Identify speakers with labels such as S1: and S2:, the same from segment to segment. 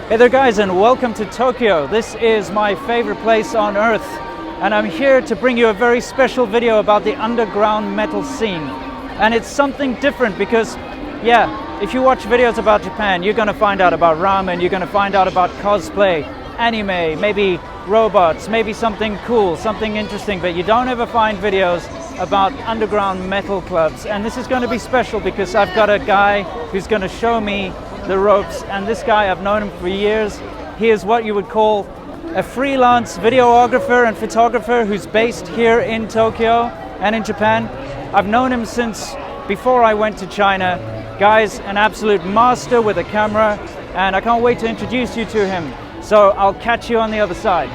S1: Hey there guys, and welcome to Tokyo. This is my favorite place on earth, and I'm here to bring you a very special video about the underground metal scene. And it's something different because, yeah, if you watch videos about Japan, you're gonna find out about ramen, you're gonna find out about cosplay, anime, maybe robots, maybe something cool, something interesting, but you don't ever find videos about underground metal clubs. And this is going to be special because I've got a guy who's going to show me the ropes, and this guy, I've known him for years. He is what you would call a freelance videographer and photographer who's based here in Tokyo and in Japan. I've known him since before I went to China. Guy's an absolute master with a camera, and I can't wait to introduce you to him. So I'll catch you on the other side.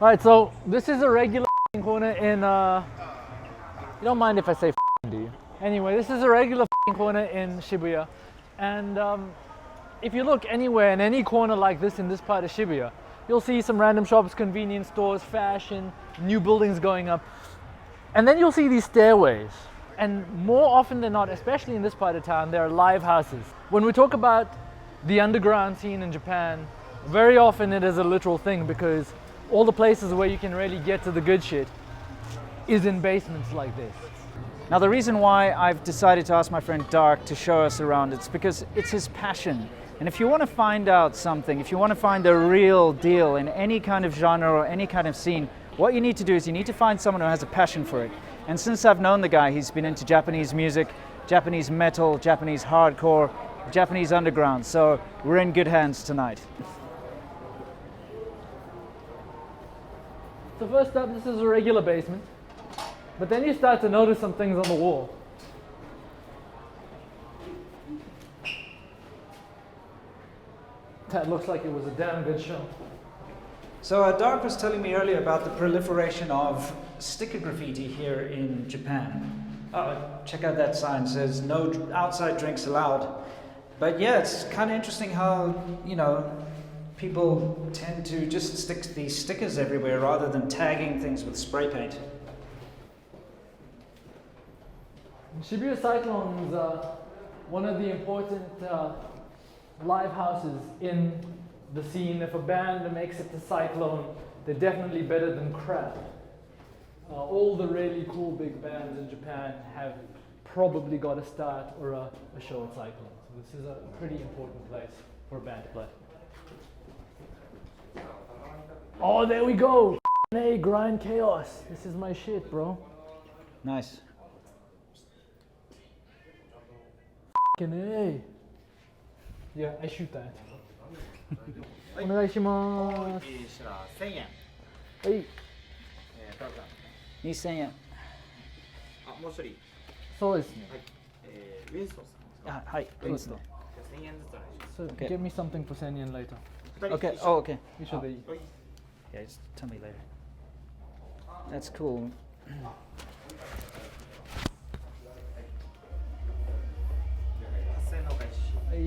S2: Alright, so this is a regular corner in, you don't mind if I say do you? Anyway, this is a regular corner in Shibuya, and if you look anywhere in any corner like this in this part of Shibuya, you'll see some random shops, convenience stores, fashion, new buildings going up, and then you'll see these stairways. And more often than not, especially in this part of town, there are live houses. When we talk about the underground scene in Japan, very often it is a literal thing, because all the places where you can really get to the good shit is in basements like this.
S1: Now the reason why I've decided to ask my friend DarC to show us around, it's because it's his passion. And if you want to find out something, if you want to find the real deal in any kind of genre or any kind of scene, what you need to do is you need to find someone who has a passion for it. And since I've known the guy, he's been into Japanese music, Japanese metal, Japanese hardcore, Japanese underground, so we're in good hands tonight.
S2: So first up, this is a regular basement, but then you start to notice some things on the wall. That looks like it was a damn good show.
S1: So DarC was telling me earlier about the proliferation of sticker graffiti here in Japan. Check out that sign, it says no outside drinks allowed. But yeah, it's kind of interesting how, you know, people tend to just stick these stickers everywhere rather than tagging things with spray paint.
S2: Shibuya Cyclone is one of the important live houses in the scene. If a band makes it to Cyclone, they're definitely better than crap. All the really cool big bands in Japan have probably got a start or a show at Cyclone. So this is a pretty important place for a band to play. Oh, there we go! Hey, grind chaos. This is my shit, bro.
S1: Nice.
S2: Hey. Yeah, I shoot that. お願いします。
S3: 1000円。
S2: はい。
S1: 2000円。
S3: あ、もう一人。
S2: そうですね。
S3: はい。ウィンストンさん。
S1: あ、はい、ウィンストン。
S3: じゃあ1000円ずつお願いします。
S2: So give me something for 1000 yen later.
S1: Okay, oh, okay.
S2: 一緒でいい。
S1: Yeah, just tell me later. That's cool.
S3: 8000円のお返し。
S2: はい。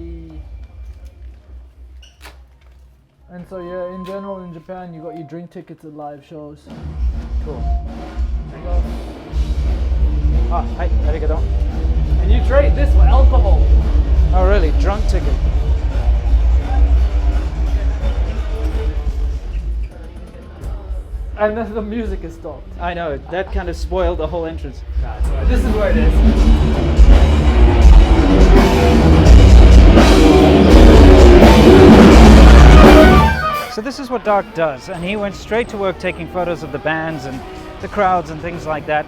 S2: And so yeah, in general in Japan, you got your drink tickets at live shows.
S1: Cool. Ah, hi, arigato.
S2: And you trade this for alcohol.
S1: Oh really? Drunk ticket.
S2: And then the music is stopped.
S1: I know, that kind of spoiled the whole entrance.
S2: This is where it is.
S1: So this is what DarC does, and he went straight to work taking photos of the bands and the crowds and things like that.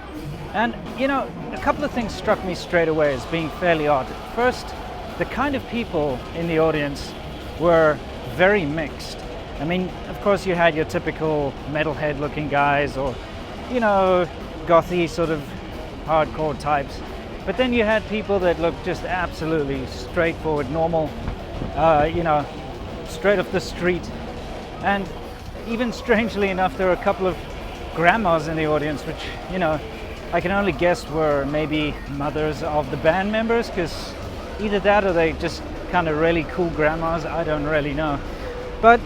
S1: And you know, a couple of things struck me straight away as being fairly odd. First, the kind of people in the audience were very mixed. I mean, of course you had your typical metalhead looking guys, or, you know, gothy sort of hardcore types. But then you had people that looked just absolutely straightforward, normal, you know, straight off the street. And even strangely enough, there were a couple of grandmas in the audience, which, you know, I can only guess were maybe mothers of the band members, because either that or they just kind of really cool grandmas, I don't really know. But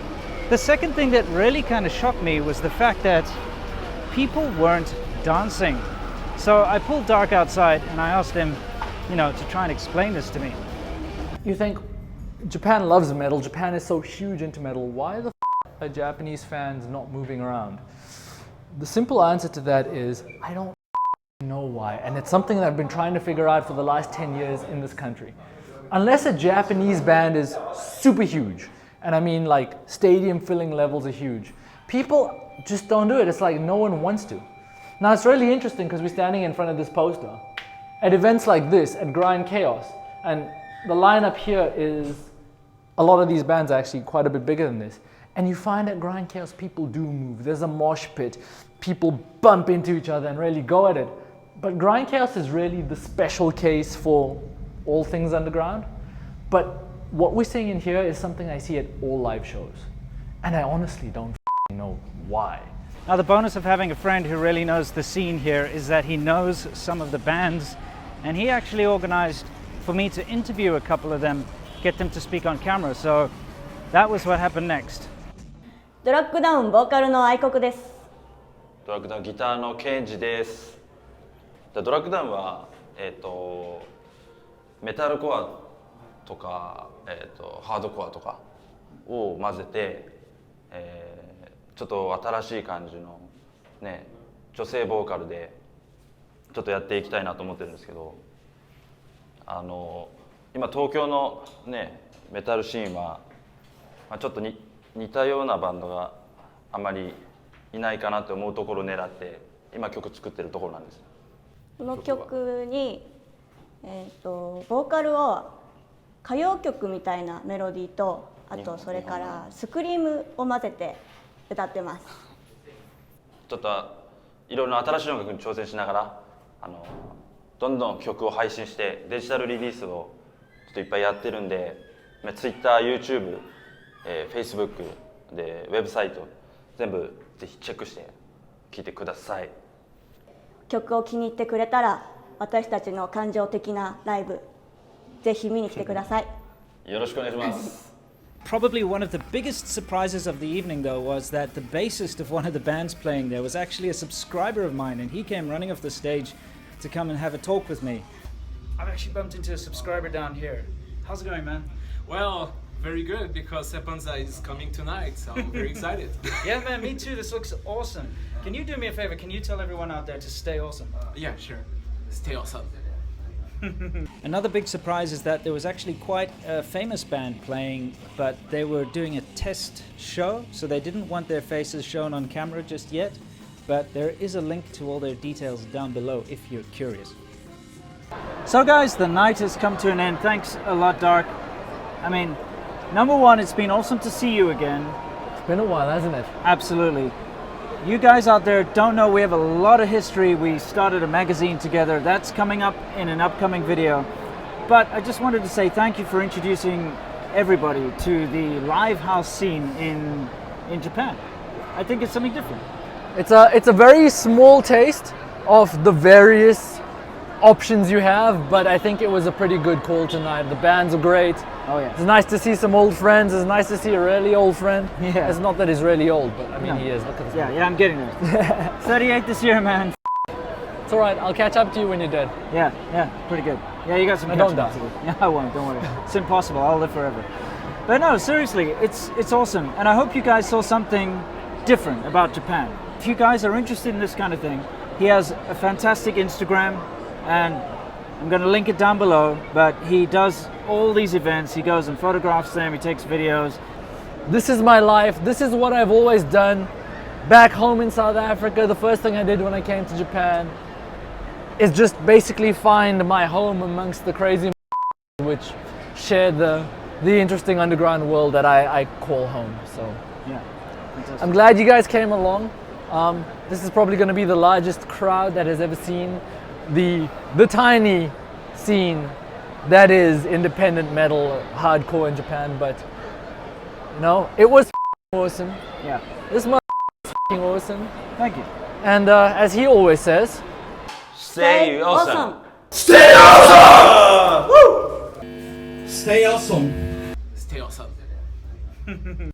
S1: the second thing that really kind of shocked me was the fact that people weren't dancing. So I pulled DarC outside and I asked him, you know, to try and explain this to me.
S2: You think, Japan loves metal. Japan is so huge into metal. Why the are Japanese fans not moving around? The simple answer to that is, I don't know why. And it's something that I've been trying to figure out for the last 10 years in this country. Unless a Japanese band is super huge, and I mean like stadium filling levels are huge, people just don't do it. It's like no one wants to. Now it's really interesting because we're standing in front of this poster at events like this, at Grind Chaos, and the lineup here is, a lot of these bands are actually quite a bit bigger than this. And you find at Grind Chaos people do move. There's a mosh pit. People bump into each other and really go at it. But Grind Chaos is really the special case for all things underground. But what we're seeing in here is something I see at all live shows. And I honestly don't know why.
S1: Now the bonus of having a friend who really knows the scene here is that he knows some of the bands, and he actually organized for me to interview a couple of them, get them to speak on camera. So that was what happened next.
S4: ドラッグダウンボーカルの愛国です。
S5: ドラッグダウンギターのケンジです。ドラッグダウンはメタルコアとかハードコアとかを混ぜて、ちょっと新しい感じのね女性ボーカルでちょっとやっていきたいなと思ってるんですけど、今東京のねメタルシーンは、ちょっと似たようなバンドがあまりいないかなって思うところを狙って今曲作ってるところなんです。
S4: この曲に、ボーカルを歌謡曲みたいなメロディーと、あとそれからスクリームを混ぜて歌ってます。
S5: ちょっといろいろな新しい音楽に挑戦しながらどんどん曲を配信してデジタルリリースをちょっといっぱいやってるんで、Twitter、YouTube、Facebook でウェブサイト全部ぜひチェックして聴いてください。
S4: 曲を気に入ってくれたら私たちの感情的なライブぜひ見に来てください。
S5: よろしくお願いします。
S1: Probably one of the biggest surprises of the evening, though, was that the bassist of one of the bands playing there was actually a subscriber of mine, and he came running off the stage to come and have a talk with me. I've actually bumped into a subscriber down here. How's it going, man?
S6: Well, very good, because SerpentZA is coming tonight, so I'm very excited.
S1: Yeah, man, me too. This looks awesome. Can you do me a favor? Can you tell everyone out there to stay awesome?
S6: Yeah, sure. Stay awesome.
S1: Another big surprise is that there was actually quite a famous band playing, but they were doing a test show, so they didn't want their faces shown on camera just yet. But there is a link to all their details down below if you're curious. So guys, the night has come to an end. Thanks a lot, DarC. I mean, number one, it's been awesome to see you again.
S2: It's been a while, hasn't it?
S1: Absolutely. You guys out there don't know, we have a lot of history. We started a magazine together. That's coming up in an upcoming video. But I just wanted to say thank you for introducing everybody to the live house scene in Japan. I think it's something different.
S2: It's a very small taste of the various options you have, but I think it was a pretty good call tonight. The bands are great.
S1: Oh yeah.
S2: It's nice to see some old friends. It's nice to see a really old friend.
S1: Yeah.
S2: It's not that he's really old, but I mean
S1: No.
S2: he is. Look at this.
S1: Yeah, I'm getting there. 38 this year, man.
S2: It's alright, I'll catch up to you when you're dead.
S1: Yeah, pretty good. Yeah, you got some
S2: No, don't
S1: catching up
S2: die.
S1: to do. Yeah, I won't, don't worry. It's impossible, I'll live forever. But no, seriously, it's awesome. And I hope you guys saw something different about Japan. If you guys are interested in this kind of thing, he has a fantastic Instagram, and I'm going to link it down below, but he does all these events. He goes and photographs them, he takes videos.
S2: This is my life. This is what I've always done. Back home in South Africa, the first thing I did when I came to Japan is just basically find my home amongst the crazy which share the interesting underground world that I call home. So
S1: Yeah, fantastic.
S2: I'm glad you guys came along. This is probably going to be the largest crowd that has ever seen the tiny scene that is independent metal hardcore in Japan, but you know, it was awesome.
S1: Yeah,
S2: This is awesome.
S1: thank you.
S2: And as he always says,
S5: Stay awesome.
S6: Stay awesome! Stay awesome!